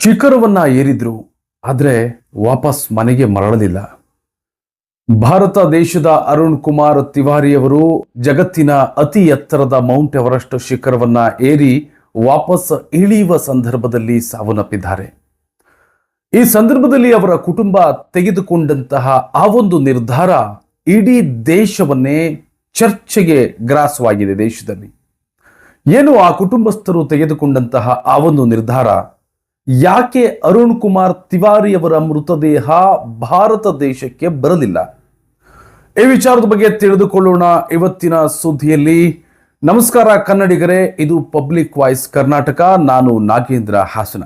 ಶಿಖರವನ್ನ ಏರಿದ್ರು, ಆದರೆ ವಾಪಸ್ ಮನೆಗೆ ಮರಳಲಿಲ್ಲ. ಭಾರತ ದೇಶದ ಅರುಣ್ ಕುಮಾರ್ ತಿವಾರಿಯವರು ಜಗತ್ತಿನ ಅತಿ ಎತ್ತರದ ಮೌಂಟ್ ಎವರೆಸ್ಟ್ ಶಿಖರವನ್ನ ಏರಿ ವಾಪಸ್ ಇಳಿಯುವ ಸಂದರ್ಭದಲ್ಲಿ ಸಾವನ್ನಪ್ಪಿದ್ದಾರೆ. ಈ ಸಂದರ್ಭದಲ್ಲಿ ಅವರ ಕುಟುಂಬ ತೆಗೆದುಕೊಂಡಂತಹ ಆ ಒಂದು ನಿರ್ಧಾರ ಇಡೀ ದೇಶವನ್ನೇ ಚರ್ಚೆಗೆ ಗ್ರಾಸವಾಗಿದೆ. ದೇಶದಲ್ಲಿ ಏನು ಆ ಕುಟುಂಬಸ್ಥರು ತೆಗೆದುಕೊಂಡಂತಹ ಆ ಒಂದು ನಿರ್ಧಾರ, ಯಾಕೆ ಅರುಣ್ ಕುಮಾರ್ ತಿವಾರಿಯವರ ಮೃತದೇಹ ಭಾರತ ದೇಶಕ್ಕೆ ಬರಲಿಲ್ಲ, ಈ ವಿಚಾರದ ಬಗ್ಗೆ ತಿಳಿದುಕೊಳ್ಳೋಣ ಇವತ್ತಿನ ಸುದ್ದಿಯಲ್ಲಿ. ನಮಸ್ಕಾರ ಕನ್ನಡಿಗರೇ, ಇದು ಪಬ್ಲಿಕ್ ವಾಯ್ಸ್ ಕರ್ನಾಟಕ. ನಾನು ನಾಗೇಂದ್ರ ಹಾಸನ.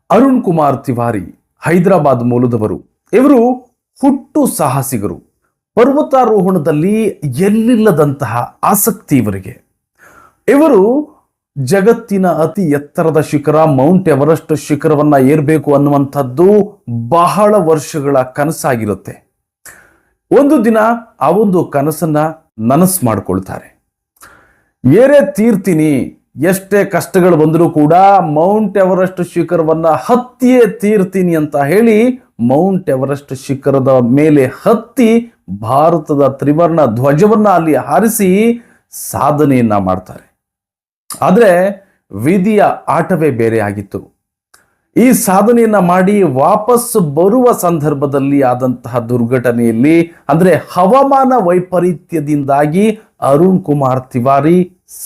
ಅರುಣ್ ಕುಮಾರ್ ತಿವಾರಿ ಹೈದರಾಬಾದ್ ಮೂಲದವರು. ಇವರು ಹುಟ್ಟು ಸಾಹಸಿಗರು. ಪರ್ವತಾರೋಹಣದಲ್ಲಿ ಎಲ್ಲಿಲ್ಲದಂತಹ ಆಸಕ್ತಿ ಇವರಿಗೆ. ಇವರು ಜಗತ್ತಿನ ಅತಿ ಎತ್ತರದ ಶಿಖರ ಮೌಂಟ್ ಎವರೆಸ್ಟ್ ಶಿಖರವನ್ನ ಏರ್ಬೇಕು ಅನ್ನುವಂಥದ್ದು ಬಹಳ ವರ್ಷಗಳ ಕನಸಾಗಿರುತ್ತೆ. ಒಂದು ದಿನ ಆ ಒಂದು ಕನಸನ್ನ ನನಸು ಮಾಡಿಕೊಳ್ತಾರೆ. ಏರೇ ತೀರ್ತೀನಿ, ಎಷ್ಟೇ ಕಷ್ಟಗಳು ಬಂದರೂ ಕೂಡ ಮೌಂಟ್ ಎವರೆಸ್ಟ್ ಶಿಖರವನ್ನ ಹತ್ತಿಯೇ ತೀರ್ತೀನಿ ಅಂತ ಹೇಳಿ ಮೌಂಟ್ ಎವರೆಸ್ಟ್ ಶಿಖರದ ಮೇಲೆ ಹತ್ತಿ ಭಾರತದ ತ್ರಿವರ್ಣ ಧ್ವಜವನ್ನ ಅಲ್ಲಿ ಹಾರಿಸಿ ಸಾಧನೆಯನ್ನ ಮಾಡ್ತಾರೆ. ಆದ್ರೆ ವಿಧಿಯ ಆಟವೇ ಬೇರೆ ಆಗಿತ್ತು. ಈ ಸಾಧನೆಯನ್ನ ಮಾಡಿ ವಾಪಸ್ ಬರುವ ಸಂದರ್ಭದಲ್ಲಿ ಆದಂತಹ ದುರ್ಘಟನೆಯಲ್ಲಿ, ಅಂದ್ರೆ ಹವಾಮಾನ ವೈಪರೀತ್ಯದಿಂದಾಗಿ ಅರುಣ್ ಕುಮಾರ್ ತಿವಾರಿ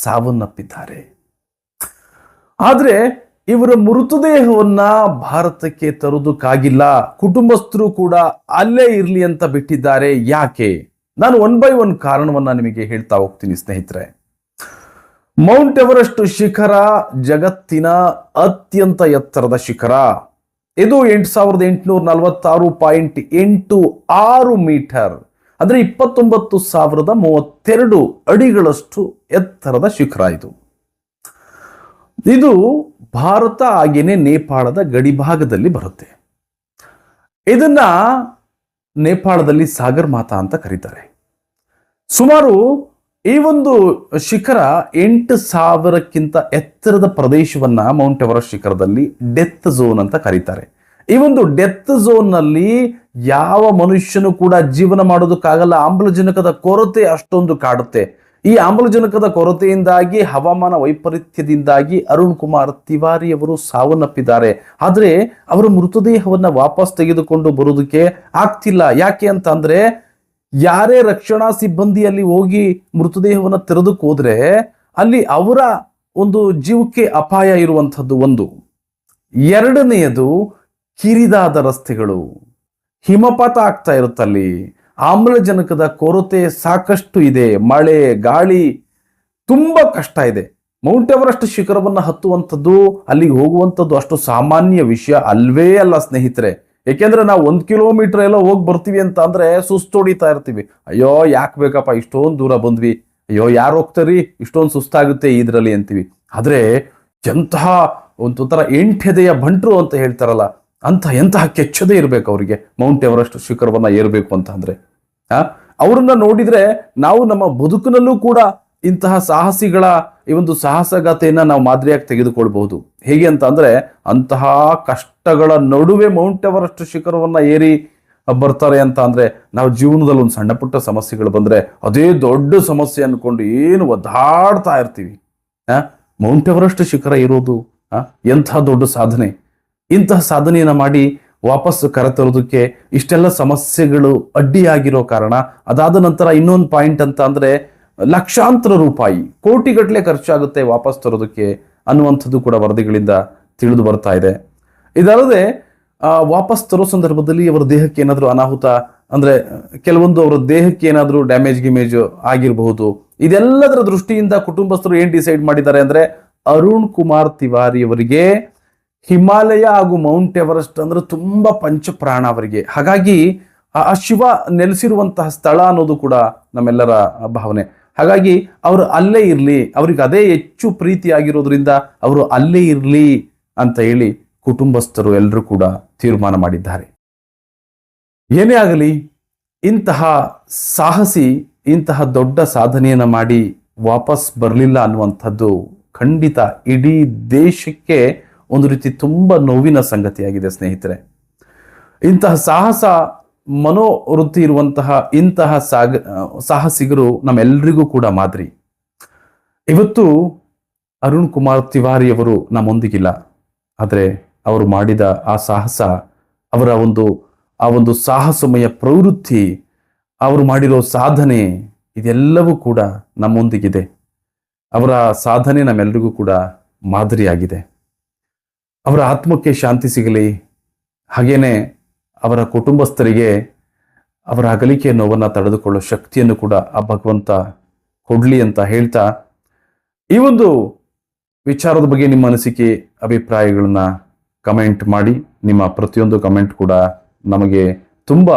ಸಾವನ್ನಪ್ಪಿದ್ದಾರೆ. ಆದ್ರೆ ಇವರ ಮೃತದೇಹವನ್ನ ಭಾರತಕ್ಕೆ ತರುವುದಕ್ಕಾಗಿಲ್ಲ. ಕುಟುಂಬಸ್ಥರು ಕೂಡ ಅಲ್ಲೇ ಇರ್ಲಿ ಅಂತ ಬಿಟ್ಟಿದ್ದಾರೆ. ಯಾಕೆ? ನಾನು ಒನ್ ಬೈ ಒನ್ ಕಾರಣವನ್ನ ನಿಮಗೆ ಹೇಳ್ತಾ ಹೋಗ್ತೀನಿ ಸ್ನೇಹಿತರೆ. ಮೌಂಟ್ ಎವರೆಸ್ಟ್ ಶಿಖರ ಜಗತ್ತಿನ ಅತ್ಯಂತ ಎತ್ತರದ ಶಿಖರ. ಇದು 8846.86 ಮೀಟರ್, ಅಂದ್ರೆ 29,032 ಅಡಿಗಳಷ್ಟು ಎತ್ತರದ ಶಿಖರ ಇದು ಭಾರತ ಹಾಗೇನೆ ನೇಪಾಳದ ಗಡಿಭಾಗದಲ್ಲಿ ಬರುತ್ತೆ. ಇದನ್ನ ನೇಪಾಳದಲ್ಲಿ ಸಾಗರ್ ಮಾತಾ ಅಂತ ಕರೀತಾರೆ. ಸುಮಾರು ಈ ಒಂದು ಶಿಖರ 8,000ಕ್ಕಿಂತ ಎತ್ತರದ ಪ್ರದೇಶವನ್ನ ಮೌಂಟ್ ಎವರೆಸ್ಟ್ ಶಿಖರದಲ್ಲಿ ಡೆತ್ ಝೋನ್ ಅಂತ ಕರೀತಾರೆ. ಈ ಒಂದು ಡೆತ್ ಝೋನ್ ನಲ್ಲಿ ಯಾವ ಮನುಷ್ಯನು ಕೂಡ ಜೀವನ ಮಾಡೋದಕ್ಕಾಗಲ್ಲ. ಆಮ್ಲಜನಕದ ಕೊರತೆ ಅಷ್ಟೊಂದು ಕಾಡುತ್ತೆ. ಈ ಆಮ್ಲಜನಕದ ಕೊರತೆಯಿಂದಾಗಿ, ಹವಾಮಾನ ವೈಪರೀತ್ಯದಿಂದಾಗಿ ಅರುಣ್ ಕುಮಾರ್ ತಿವಾರಿ ಅವರು ಸಾವನ್ನಪ್ಪಿದ್ದಾರೆ. ಆದ್ರೆ ಅವರ ಮೃತದೇಹವನ್ನ ವಾಪಸ್ ತೆಗೆದುಕೊಂಡು ಬರೋದಕ್ಕೆ ಆಗ್ತಿಲ್ಲ. ಯಾಕೆ ಅಂತ ಅಂದ್ರೆ, ಯಾರೇ ರಕ್ಷಣಾ ಸಿಬ್ಬಂದಿ ಅಲ್ಲಿ ಹೋಗಿ ಮೃತದೇಹವನ್ನು ತೆರೆದಕ್ಕೆ ಹೋದ್ರೆ ಅಲ್ಲಿ ಅವರ ಒಂದು ಜೀವಕ್ಕೆ ಅಪಾಯ ಇರುವಂಥದ್ದು ಒಂದು. ಎರಡನೆಯದು, ಕಿರಿದಾದ ರಸ್ತೆಗಳು, ಹಿಮಪಾತ ಆಗ್ತಾ ಇರುತ್ತಲ್ಲಿ, ಆಮ್ಲಜನಕದ ಕೊರತೆ ಸಾಕಷ್ಟು ಇದೆ, ಮಳೆ ಗಾಳಿ ತುಂಬಾ ಕಷ್ಟ ಇದೆ. ಮೌಂಟ್ ಎವರೆಸ್ಟ್ ಶಿಖರವನ್ನ ಹತ್ತುವಂಥದ್ದು, ಅಲ್ಲಿಗೆ ಹೋಗುವಂಥದ್ದು ಅಷ್ಟು ಸಾಮಾನ್ಯ ವಿಷಯ ಅಲ್ವೇ ಅಲ್ಲ ಸ್ನೇಹಿತರೆ. ಯಾಕೆಂದ್ರೆ ನಾವು 1 ಕಿಲೋಮೀಟರ್ ಎಲ್ಲ ಹೋಗಿ ಬರ್ತೀವಿ ಅಂತ ಅಂದ್ರೆ ಸುಸ್ತೊಡಿತಾ ಇರ್ತೀವಿ. ಅಯ್ಯೋ ಯಾಕೆ ಬೇಕಪ್ಪ, ಇಷ್ಟೊಂದು ದೂರ ಬಂದ್ವಿ, ಅಯ್ಯೋ ಯಾರು ಹೋಗ್ತಾರಿ, ಇಷ್ಟೊಂದು ಸುಸ್ತಾಗುತ್ತೆ ಇದ್ರಲ್ಲಿ ಅಂತೀವಿ. ಆದ್ರೆ ಎಂತಹ ಒಂಥರ ಎಂಟೆದೆಯ ಬಂಟ್ರು ಅಂತ ಹೇಳ್ತಾರಲ್ಲ, ಎಂತಹ ಕೆಚ್ಚದೇ ಇರ್ಬೇಕು ಅವರಿಗೆ ಮೌಂಟ್ ಎವರೆಸ್ಟ್ ಶಿಖರವನ್ನ ಏರ್ಬೇಕು ಅಂತ ಅಂದ್ರೆ. ಅವ್ರನ್ನ ನೋಡಿದ್ರೆ ನಾವು ನಮ್ಮ ಬದುಕಿನಲ್ಲೂ ಕೂಡ ಇಂತಹ ಸಾಹಸಿಗಳ ಈ ಒಂದು ಸಾಹಸಗಾಥೆಯನ್ನ ನಾವು ಮಾದರಿಯಾಗಿ ತೆಗೆದುಕೊಳ್ಬಹುದು. ಹೇಗೆ ಅಂತ ಅಂದ್ರೆ, ಅಂತಹ ಕಷ್ಟಗಳ ನಡುವೆ ಮೌಂಟ್ ಎವರೆಸ್ಟ್ ಶಿಖರವನ್ನ ಏರಿ ಬರ್ತಾರೆ ಅಂತ ಅಂದ್ರೆ, ನಾವು ಜೀವನದಲ್ಲಿ ಒಂದು ಸಣ್ಣ ಪುಟ್ಟ ಸಮಸ್ಯೆಗಳು ಬಂದ್ರೆ ಅದೇ ದೊಡ್ಡ ಸಮಸ್ಯೆ ಅನ್ಕೊಂಡು ಏನು ಒದ್ದಾಡ್ತಾ ಇರ್ತೀವಿ. ಮೌಂಟ್ ಎವರೆಸ್ಟ್ ಶಿಖರ ಇರೋದು ಎಂತಹ ದೊಡ್ಡ ಸಾಧನೆ. ಇಂತಹ ಸಾಧನೆಯನ್ನ ಮಾಡಿ ವಾಪಸ್ ಕರೆತರೋದಕ್ಕೆ ಇಷ್ಟೆಲ್ಲ ಸಮಸ್ಯೆಗಳು ಅಡ್ಡಿಯಾಗಿರೋ ಕಾರಣ, ಅದಾದ ನಂತರ ಇನ್ನೊಂದು ಪಾಯಿಂಟ್ ಅಂತ ಅಂದ್ರೆ, ಲಕ್ಷಾಂತರ ರೂಪಾಯಿ, ಕೋಟಿಗಟ್ಟಲೆ ಖರ್ಚಾಗುತ್ತೆ ವಾಪಸ್ ತರೋದಕ್ಕೆ ಅನ್ನುವಂಥದ್ದು ಕೂಡ ವರದಿಗಳಿಂದ ತಿಳಿದು ಬರ್ತಾ ಇದೆ. ಇದಲ್ಲದೆ ವಾಪಸ್ ತರೋ ಸಂದರ್ಭದಲ್ಲಿ ಅವರ ದೇಹಕ್ಕೆ ಏನಾದರೂ ಅನಾಹುತ ಅಂದ್ರೆ, ಕೆಲವೊಂದು ಅವರ ದೇಹಕ್ಕೆ ಏನಾದರೂ ಡ್ಯಾಮೇಜ್ ಗಿಮೇಜ್ ಆಗಿರಬಹುದು. ಇದೆಲ್ಲದರ ದೃಷ್ಟಿಯಿಂದ ಕುಟುಂಬಸ್ಥರು ಏನ್ ಡಿಸೈಡ್ ಮಾಡಿದ್ದಾರೆ ಅಂದ್ರೆ, ಅರುಣ್ ಕುಮಾರ್ ತಿವಾರಿ ಅವರಿಗೆ ಹಿಮಾಲಯ ಹಾಗೂ ಮೌಂಟ್ ಎವರೆಸ್ಟ್ ಅಂದ್ರೆ ತುಂಬಾ ಪಂಚಪ್ರಾಣ ಅವರಿಗೆ. ಹಾಗಾಗಿ ಆ ಶಿವ ನೆಲೆಸಿರುವಂತಹ ಸ್ಥಳ ಅನ್ನೋದು ಕೂಡ ನಮ್ಮೆಲ್ಲರ ಭಾವನೆ. ಹಾಗಾಗಿ ಅವರು ಅಲ್ಲೇ ಇರ್ಲಿ, ಅವ್ರಿಗೆ ಅದೇ ಹೆಚ್ಚು ಪ್ರೀತಿ ಆಗಿರೋದ್ರಿಂದ ಅವರು ಅಲ್ಲೇ ಇರ್ಲಿ ಅಂತ ಹೇಳಿ ಕುಟುಂಬಸ್ಥರು ಎಲ್ಲರೂ ಕೂಡ ತೀರ್ಮಾನ ಮಾಡಿದ್ದಾರೆ. ಏನೇ ಆಗಲಿ, ಇಂತಹ ಸಾಹಸಿ ಇಂತಹ ದೊಡ್ಡ ಸಾಧನೆಯನ್ನ ಮಾಡಿ ವಾಪಸ್ ಬರಲಿಲ್ಲ ಅನ್ನುವಂಥದ್ದು ಖಂಡಿತ ಇಡೀ ದೇಶಕ್ಕೆ ಒಂದು ರೀತಿ ತುಂಬ ನೋವಿನ ಸಂಗತಿಯಾಗಿದೆ ಸ್ನೇಹಿತರೆ. ಇಂತಹ ಸಾಹಸ ಮನೋವೃತ್ತಿ ಇರುವಂತಹ ಇಂತಹ ಸಾಹಸಿಗರು ನಮ್ಮೆಲ್ಲರಿಗೂ ಕೂಡ ಮಾದರಿ. ಇವತ್ತು ಅರುಣ್ ಕುಮಾರ್ ತಿವಾರಿಯವರು ನಮ್ಮೊಂದಿಗಿಲ್ಲ, ಆದರೆ ಅವರು ಮಾಡಿದ ಆ ಸಾಹಸ, ಅವರ ಆ ಒಂದು ಸಾಹಸಮಯ ಪ್ರವೃತ್ತಿ, ಅವರು ಮಾಡಿರೋ ಸಾಧನೆ, ಇದೆಲ್ಲವೂ ಕೂಡ ನಮ್ಮೊಂದಿಗಿದೆ. ಅವರ ಸಾಧನೆ ನಮ್ಮೆಲ್ಲರಿಗೂ ಕೂಡ ಮಾದರಿಯಾಗಿದೆ. ಅವರ ಆತ್ಮಕ್ಕೆ ಶಾಂತಿ ಸಿಗಲಿ, ಹಾಗೇನೆ ಅವರ ಕುಟುಂಬಸ್ಥರಿಗೆ ಅವರ ಅಗಲಿಕೆಯ ನೋವನ್ನು ತಡೆದುಕೊಳ್ಳೋ ಶಕ್ತಿಯನ್ನು ಕೂಡ ಆ ಭಗವಂತ ಕೊಡ್ಲಿ ಅಂತ ಹೇಳ್ತಾ, ಈ ಒಂದು ವಿಚಾರದ ಬಗ್ಗೆ ನಿಮ್ಮ ಅನಿಸಿಕೆ ಅಭಿಪ್ರಾಯಗಳನ್ನ ಕಮೆಂಟ್ ಮಾಡಿ. ನಿಮ್ಮ ಪ್ರತಿಯೊಂದು ಕಮೆಂಟ್ ಕೂಡ ನಮಗೆ ತುಂಬ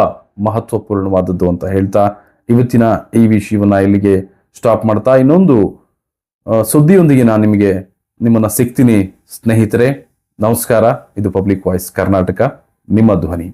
ಮಹತ್ವಪೂರ್ಣವಾದದ್ದು ಅಂತ ಹೇಳ್ತಾ ಇವತ್ತಿನ ಈ ವಿಷಯವನ್ನ ಇಲ್ಲಿಗೆ ಸ್ಟಾಪ್ ಮಾಡ್ತಾ, ಇನ್ನೊಂದು ಸುದ್ದಿಯೊಂದಿಗೆ ನಾನು ನಿಮ್ಮನ್ನ ಸಿಗ್ತೀನಿ ಸ್ನೇಹಿತರೆ. ನಮಸ್ಕಾರ. ಇದು ಪಬ್ಲಿಕ್ ವಾಯ್ಸ್ ಕರ್ನಾಟಕ, ನಿಮ್ಮ ಧ್ವನಿ.